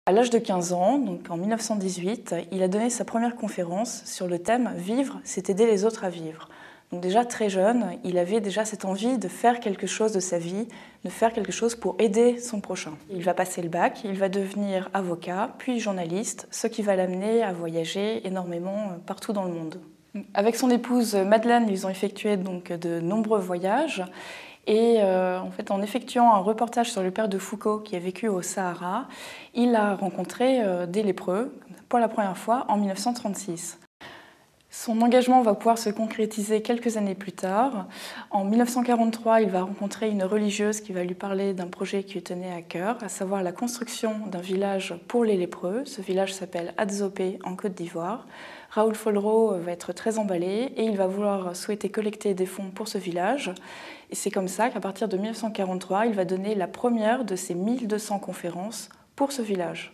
À l'âge de 15 ans, donc en 1918, il a donné sa première conférence sur le thème « Vivre, c'est aider les autres à vivre ». Donc déjà très jeune, il avait déjà cette envie de faire quelque chose de sa vie, de faire quelque chose pour aider son prochain. Il va passer le bac, il va devenir avocat, puis journaliste, ce qui va l'amener à voyager énormément partout dans le monde. Avec son épouse Madeleine, ils ont effectué donc de nombreux voyages. Et en effectuant un reportage sur le père de Foucault qui a vécu au Sahara, il a rencontré des lépreux pour la première fois en 1936. Son engagement va pouvoir se concrétiser quelques années plus tard. En 1943, il va rencontrer une religieuse qui va lui parler d'un projet qui lui tenait à cœur, à savoir la construction d'un village pour les lépreux. Ce village s'appelle Adzopé en Côte d'Ivoire. Raoul Follereau va être très emballé et il va vouloir souhaiter collecter des fonds pour ce village. Et c'est comme ça qu'à partir de 1943, il va donner la première de ses 1200 conférences pour ce village.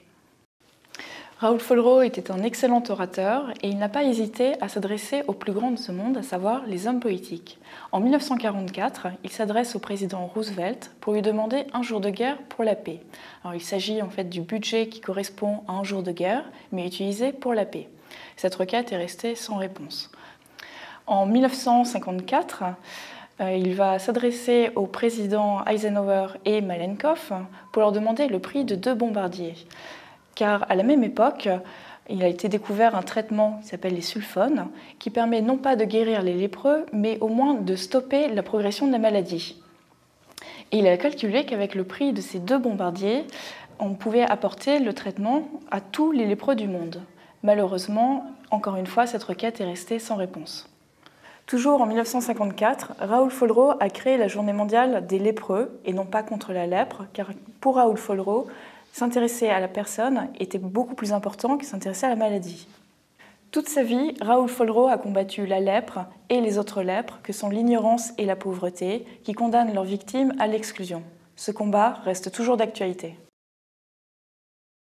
Raoul Follereau était un excellent orateur et il n'a pas hésité à s'adresser au plus grand de ce monde, à savoir les hommes politiques. En 1944, il s'adresse au président Roosevelt pour lui demander un jour de guerre pour la paix. Alors, il s'agit en fait du budget qui correspond à un jour de guerre, mais utilisé pour la paix. Cette requête est restée sans réponse. En 1954, il va s'adresser aux présidents Eisenhower et Malenkov pour leur demander le prix de 2 bombardiers. Car à la même époque, il a été découvert un traitement qui s'appelle les sulfones, qui permet non pas de guérir les lépreux, mais au moins de stopper la progression de la maladie. Et il a calculé qu'avec le prix de ces 2 bombardiers, on pouvait apporter le traitement à tous les lépreux du monde. Malheureusement, encore une fois, cette requête est restée sans réponse. Toujours en 1954, Raoul Follereau a créé la Journée mondiale des lépreux, et non pas contre la lèpre, car pour Raoul Follereau, s'intéresser à la personne était beaucoup plus important que s'intéresser à la maladie. Toute sa vie, Raoul Follereau a combattu la lèpre et les autres lèpres, que sont l'ignorance et la pauvreté, qui condamnent leurs victimes à l'exclusion. Ce combat reste toujours d'actualité.